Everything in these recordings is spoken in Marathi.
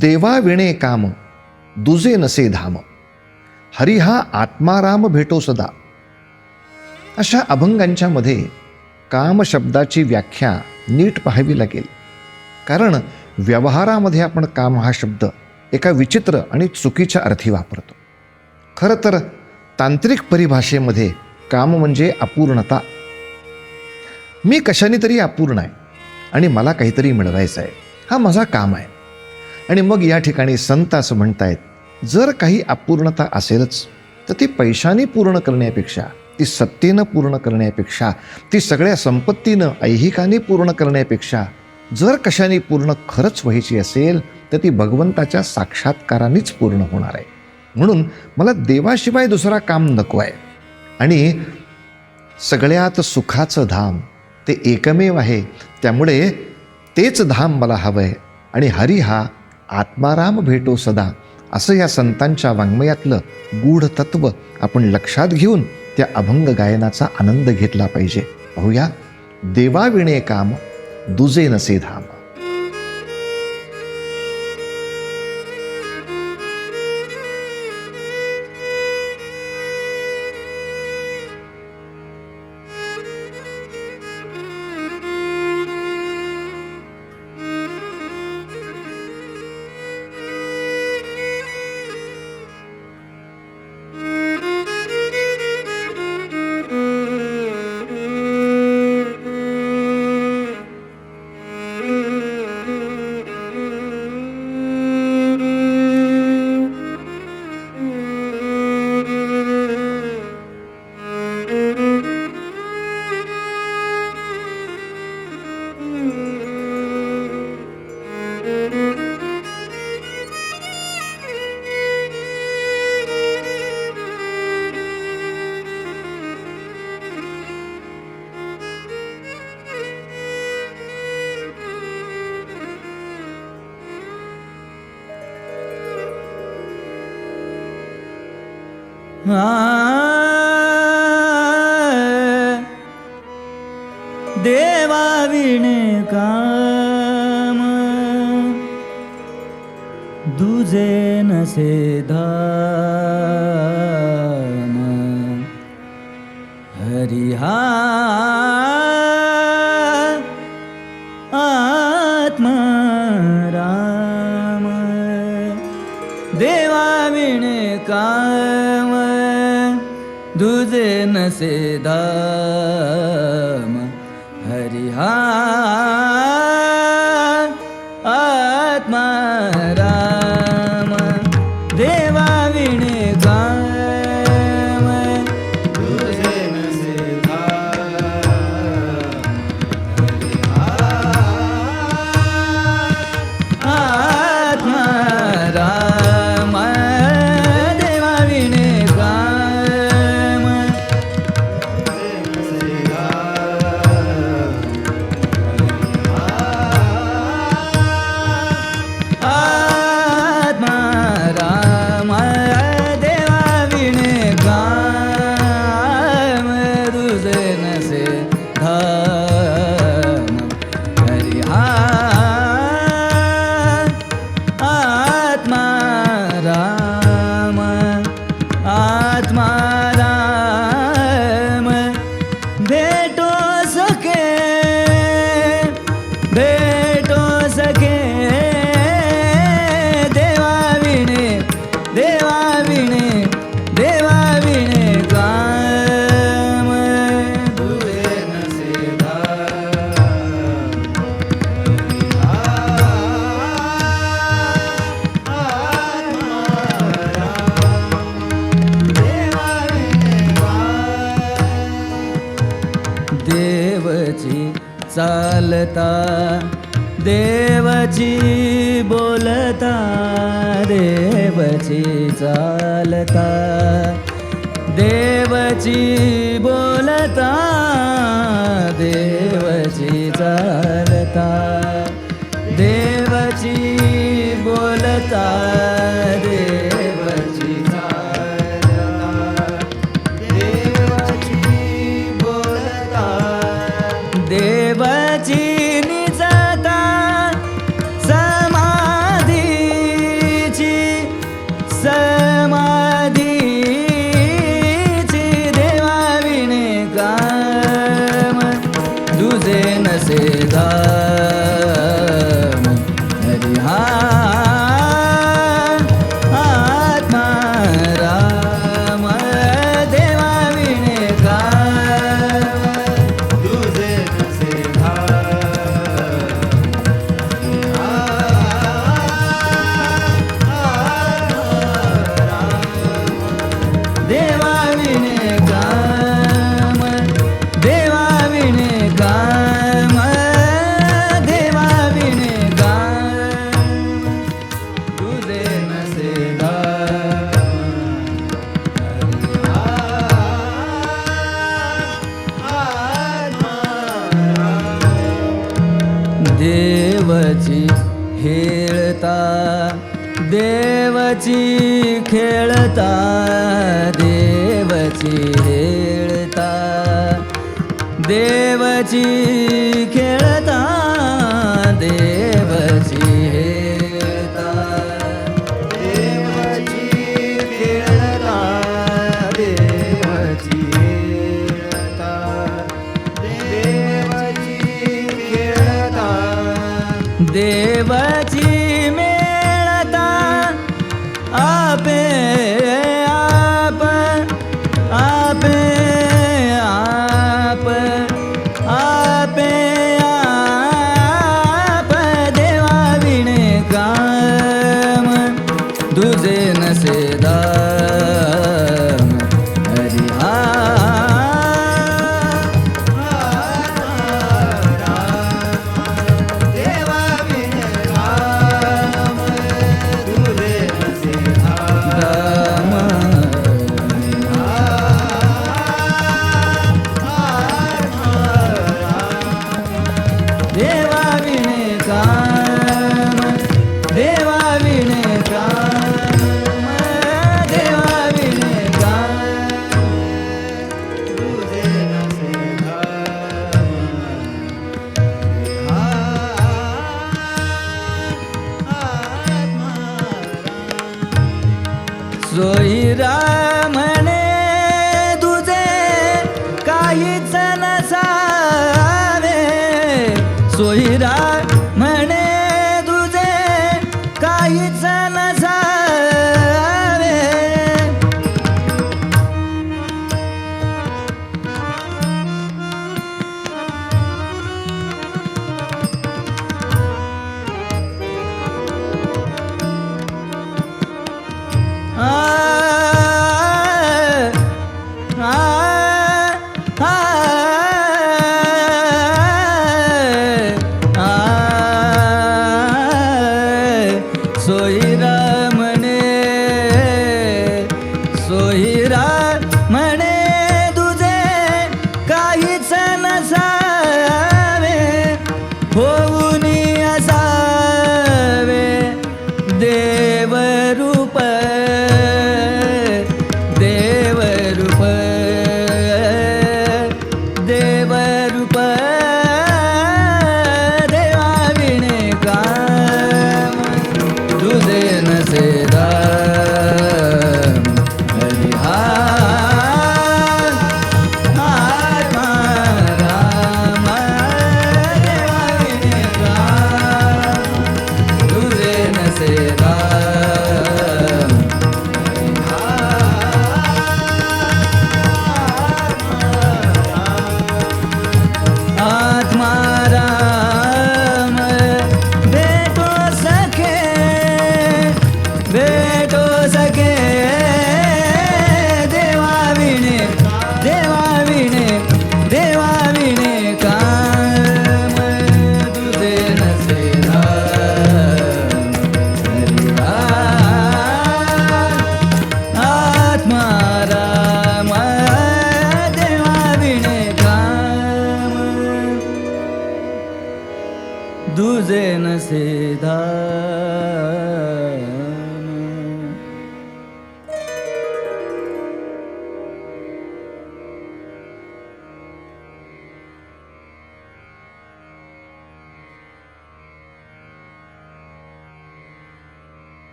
देवा विणे काम दुजे नसे धाम, हरी हा आत्माराम भेटो सदा. अशा अभंगांच्या मध्ये काम शब्दाची व्याख्या नीट पाहावी लागेल. कारण व्यवहारामध्ये आपण काम हा शब्द एका विचित्र आणि चुकीच्या अर्थी वापरतो. खरं तर तांत्रिक परिभाषेमध्ये काम म्हणजे अपूर्णता. मी कशाने तरी अपूर्ण आहे आणि मला काहीतरी मिळवायचं आहे, हा माझा काम आहे. आणि मग या ठिकाणी संत असं म्हणतायत, जर काही अपूर्णता असेलच तर ती पैशाने पूर्ण करण्यापेक्षा, ती सत्तेनं पूर्ण करण्यापेक्षा, ती सगळ्या संपत्तीनं ऐहिकाने पूर्ण करण्यापेक्षा जर कशाने पूर्ण खरंच व्हायची असेल तर ती भगवंताच्या साक्षात्कारानेच पूर्ण होणार आहे. म्हणून मला देवाशिवाय दुसरा काम नको आहे. आणि सगळ्यात सुखाचं धाम ते एकमेव आहे, त्यामुळे तेच धाम मला हवं आहे. आणि हरी हा आत्माराम भेटो सदा, असं या संतांच्या वाङ्मयातलं गूढ तत्व आपण लक्षात घेऊन त्या अभंग गायनाचा आनंद घेतला पाहिजे. पाहूया, देवा विणे काम दुजे नसे धाम. देवा विणे काम दुजे नसे धाम, हरी हा आत्माराम. देवा विणे काम दुजे नसे धाम, हरी हा आत्माराम. देवा विणे काम दुजे नसे धाम, हरी हा आत्माराम. देवा विणे काम आत्माराम. भेटो सखे भेटो सखे, देवा विणे देवा विणे देवा विणे काम दुजे नसे धाम, देवची चालता देवची बोलता, देवची चालता देवची बोलता, देवची चालता देवची बोलता, देवची चालता देवची बोलता, देवची निजता समाधी हा आत्मा राम देवा विणे काम तुझे नसे देवा विणे काम देवा विणे काम देवा विणे काम तुझे नसे देवची खेळता देवची खेळता देवची खेळता देवची खेळता देवची खेळता देवची खेळता देवची खेळता देवची खेळता देवची मेळता आपे आप आपे आप आपे आप देवा विणे काम तुझे नसे दाम हरी हा देवा विणे काम तुझे नसे दाम देवा विणे काम देवा विणे काम देवा विणे काम तुझे नसे सोयीरा म्हणे तुझे काहीच नसावे सोयीरा म्हणे तुझे काहीच नसावे सोयीरा म्हणे तुझे काहीच नसावे होऊन असावे देवरूप देवरूप देवरूप देवा विणे काम तुझे नसे दाम हरी हा आत्मा राम देवा विणे काम तुझे नसे दाम आत्मा राम भेटो सखे भेटो सखे देवा विणे देवा विणे काम तुझे नसे आत्मा राम देवा विणे काम तुझे नसे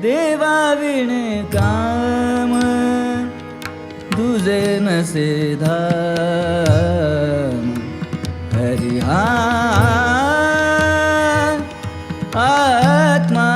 देवा विणे काम तुझे नसे धाम हरी हा आत्मा